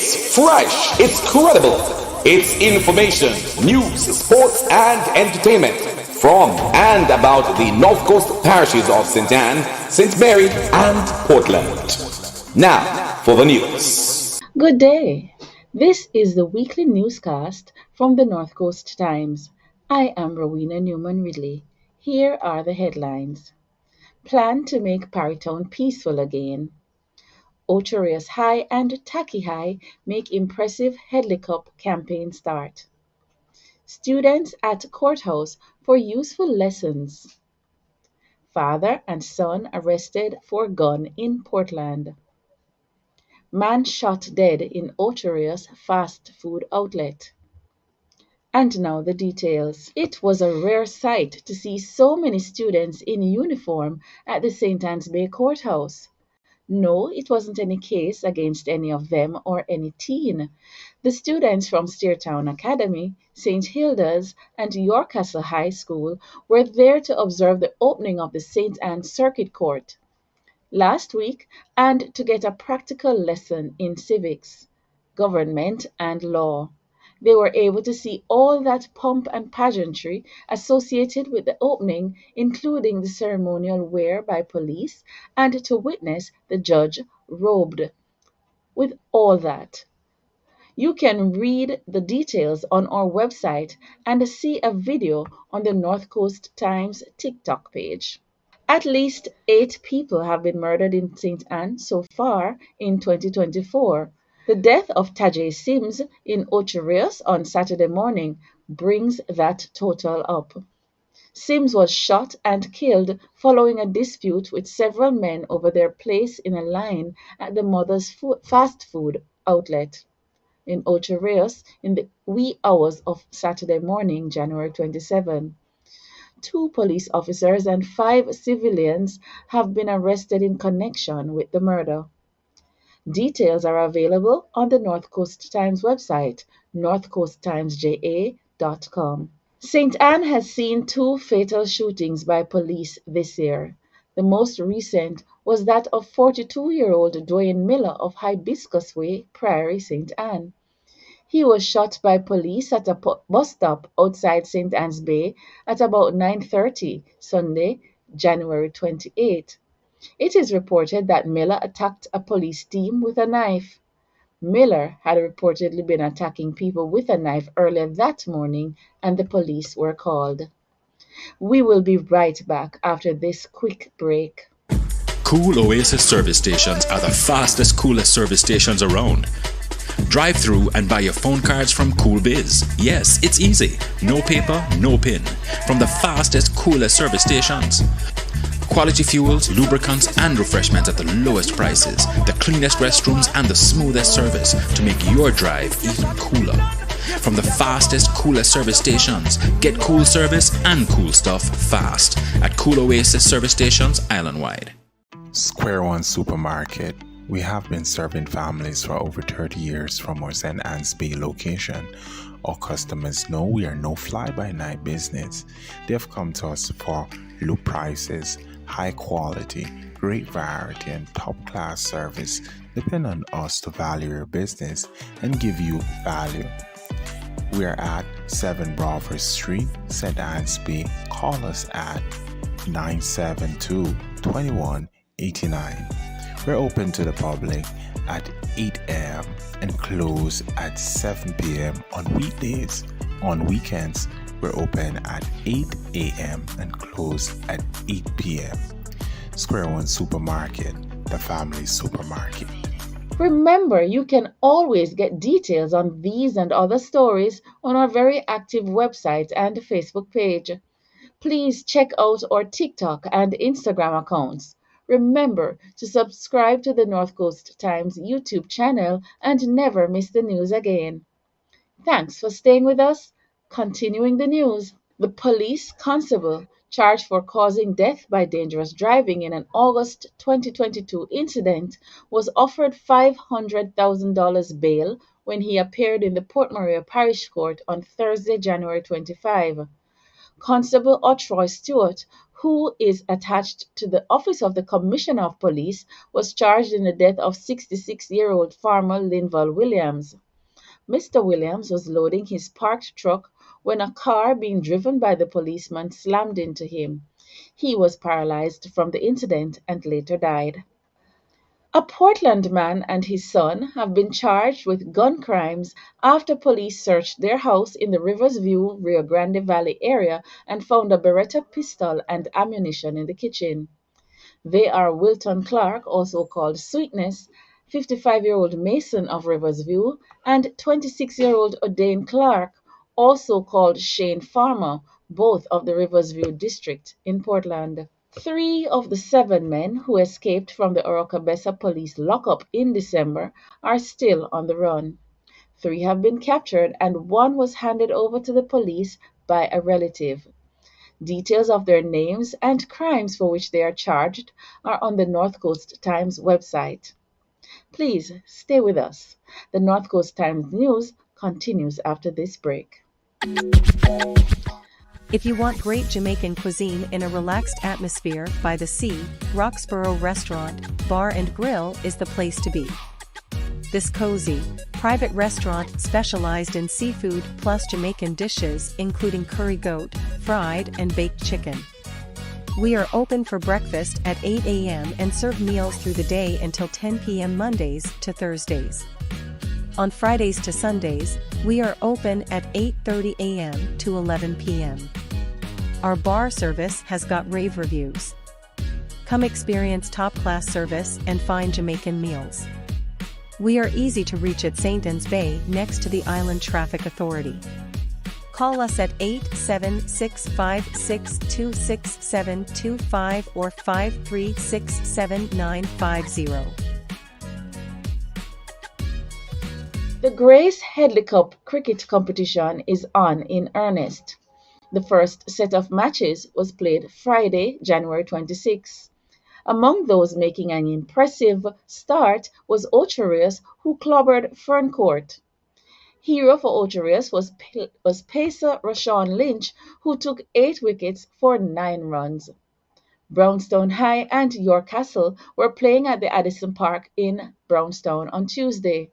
It's fresh, it's credible, it's information, news, sports, and entertainment from and about the North Coast parishes of St. Anne, St. Mary, and Portland. Now for the news. Good day. This is the weekly newscast from the North Coast Times. I am Rowena Newman Ridley. Here are the headlines. Plan to make Parry Town peaceful again. Ocho Rios High and Tacky High make impressive Headley Cup campaign start. Students at courthouse for useful lessons. Father and son arrested for gun in Portland. Man shot dead in Ocho Rios fast food outlet. And now the details. It was a rare sight to see so many students in uniform at the St. Anne's Bay Courthouse. No, it wasn't any case against any of them or any teen. The students from Steertown Academy, St. Hilda's, and Yorkcastle High School were there to observe the opening of the St. Anne Circuit Court last week and to get a practical lesson in civics, government, and law. They were able to see all that pomp and pageantry associated with the opening, including the ceremonial wear by police, and to witness the judge robed. With all that, you can read the details on our website and see a video on the North Coast Times TikTok page. At least 8 people have been murdered in St. Anne so far in 2024. The death of Tajay Sims in Ocho Rios on Saturday morning brings that total up. Sims was shot and killed following a dispute with several men over their place in a line at the mother's fast food outlet in Ocho Rios in the wee hours of Saturday morning, January 27. 2 police officers and 5 civilians have been arrested in connection with the murder. Details are available on the North Coast Times website, northcoasttimesja.com. St. Anne has seen 2 fatal shootings by police this year. The most recent was that of 42-year-old Dwayne Miller of Hibiscus Way, Prairie, St. Anne. He was shot by police at a bus stop outside St. Anne's Bay at about 9:30 Sunday, January 28. It is reported that Miller attacked a police team with a knife. Miller had reportedly been attacking people with a knife earlier that morning, and the police were called. We will be right back after this quick break. Cool Oasis service stations are the fastest, coolest service stations around. Drive through and buy your phone cards from Cool Biz. Yes, it's easy. No paper, no pin. From the fastest, coolest service stations. Quality fuels, lubricants, and refreshments at the lowest prices, the cleanest restrooms, and the smoothest service to make your drive even cooler. From the fastest, coolest service stations, get cool service and cool stuff fast at Cool Oasis service stations island-wide. Square One Supermarket. We have been serving families for over 30 years from our St. Anne's Bay location. Our customers know we are no fly-by-night business. They've come to us for low prices, high quality, great variety, and top-class service. Depend on us to value your business and give you value. We are at 7 Brawford Street, St. Anne's Bay. Call us at 972-2189. We're open to the public at 8 a.m. and close at 7 p.m. on weekdays. On weekends, we're open at 8 a.m. and close at 8 p.m. Square One Supermarket, the family supermarket. Remember, you can always get details on these and other stories on our very active website and Facebook page. Please check out our TikTok and Instagram accounts. Remember to subscribe to the North Coast Times YouTube channel and never miss the news again. Thanks for staying with us. Continuing the news, the police constable charged for causing death by dangerous driving in an August 2022 incident was offered $500,000 bail when he appeared in the Port Maria Parish Court on Thursday, January 25. Constable Ocho Stewart, who is attached to the office of the Commissioner of Police, was charged in the death of 66-year-old farmer Linval Williams. Mr. Williams was loading his parked truck when a car being driven by the policeman slammed into him. He was paralyzed from the incident and later died. A Portland man and his son have been charged with gun crimes after police searched their house in the Rivers View, Rio Grande Valley area and found a Beretta pistol and ammunition in the kitchen. They are Wilton Clark, also called Sweetness, 55-year-old Mason of Riversview, and 26-year-old O'Dane Clark, also called Shane Farmer, both of the Riversview district in Portland. 3 of the 7 men who escaped from the Orocabessa police lockup in December are still on the run. 3 have been captured and 1 was handed over to the police by a relative. Details of their names and crimes for which they are charged are on the North Coast Times website. Please stay with us. The North Coast Times news continues after this break. If you want great Jamaican cuisine in a relaxed atmosphere by the sea, Roxborough Restaurant, Bar and Grill is the place to be. This cozy, private restaurant specialized in seafood plus Jamaican dishes including curry goat, fried and baked chicken. We are open for breakfast at 8 a.m. and serve meals through the day until 10 p.m. Mondays to Thursdays. On Fridays to Sundays, we are open at 8:30 a.m. to 11 p.m. Our bar service has got rave reviews. Come experience top-class service and fine Jamaican meals. We are easy to reach at St. Anne's Bay next to the Island Traffic Authority. Call us at 87656266725 or 5367950. The Grace Headley Cup cricket competition is on in earnest. The first set of matches was played Friday, January 26. Among those making an impressive start was Ocho Rios, who clobbered Ferncourt. Hero for Ocho Rios was pacer Rashawn Lynch, who took 8 wickets for 9 runs. Brownstown High and York Castle were playing at the Addison Park in Brownstown on Tuesday.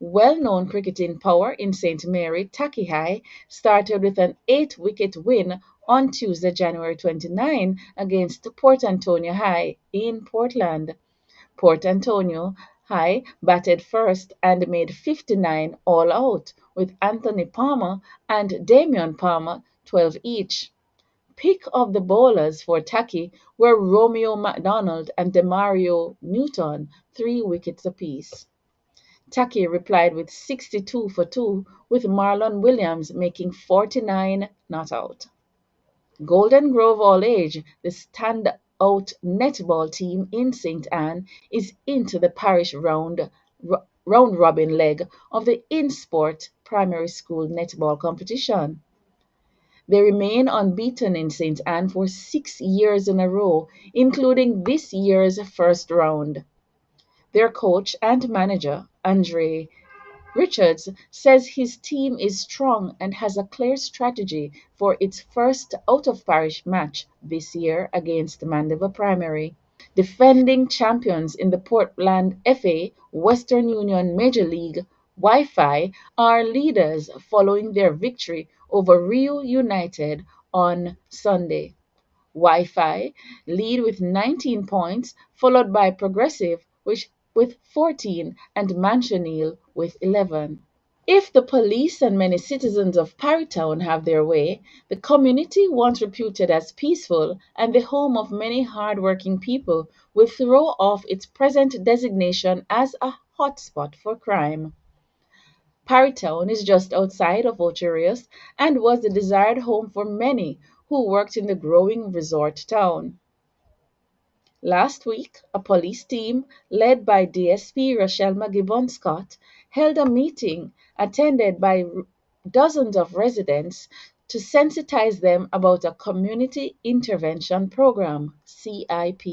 Well-known cricketing power in St. Mary, Tacky High, started with an 8-wicket win on Tuesday, January 29, against Port Antonio High in Portland. Port Antonio High batted first and made 59 all out, with Anthony Palmer and Damian Palmer 12 each. Pick of the bowlers for Tacky were Romeo MacDonald and Demario Newton, 3 wickets apiece. Tacky replied with 62 for 2, with Marlon Williams making 49 not out. Golden Grove All Age, the standout netball team in St. Anne, is into the parish round-robin leg of the InSport Primary School Netball competition. They remain unbeaten in St. Anne for 6 years in a row, including this year's first round. Their coach and manager, Andre Richards, says his team is strong and has a clear strategy for its first out-of-parish match this year against Mandeville Primary. Defending champions in the Portland FA Western Union Major League Wi-Fi are leaders following their victory over Rio United on Sunday. Wi-Fi lead with 19 points, followed by Progressive, which with 14 and Manchonil with 11. If the police and many citizens of Parry Town have their way, the community, once reputed as peaceful and the home of many hard-working people, will throw off its present designation as a hotspot for crime. Parry Town is just outside of Ocho Rios and was the desired home for many who worked in the growing resort town. Last week, a police team led by DSP Rochelma Gibbon-Scott held a meeting attended by dozens of residents to sensitize them about a Community Intervention Program, CIP.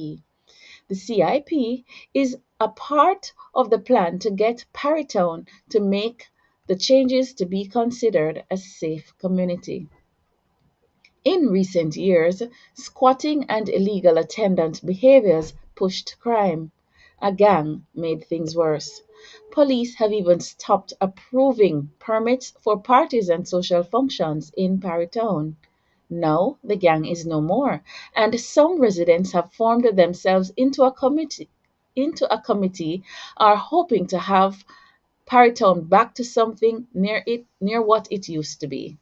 The CIP is a part of the plan to get Parry Town to make the changes to be considered a safe community. In recent years, squatting and illegal attendant behaviors pushed crime. A gang made things worse. Police have even stopped approving permits for parties and social functions in Parry Town. Now the gang is no more, and some residents have formed themselves into a committee are hoping to have Parry Town back to something near what it used to be.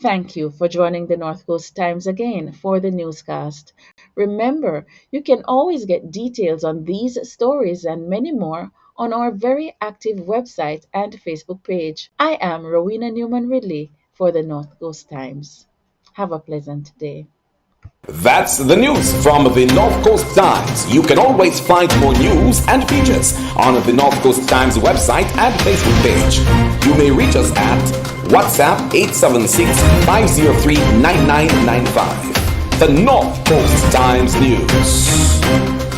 Thank you for joining the North Coast Times again for the newscast. Remember, you can always get details on these stories and many more on our very active website and Facebook page. I am Rowena Newman Ridley for the North Coast Times. Have a pleasant day. That's the news from the North Coast Times. You can always find more news and features on the North Coast Times website and Facebook page. You may reach us at WhatsApp 876-503-9995. The North Coast Times News.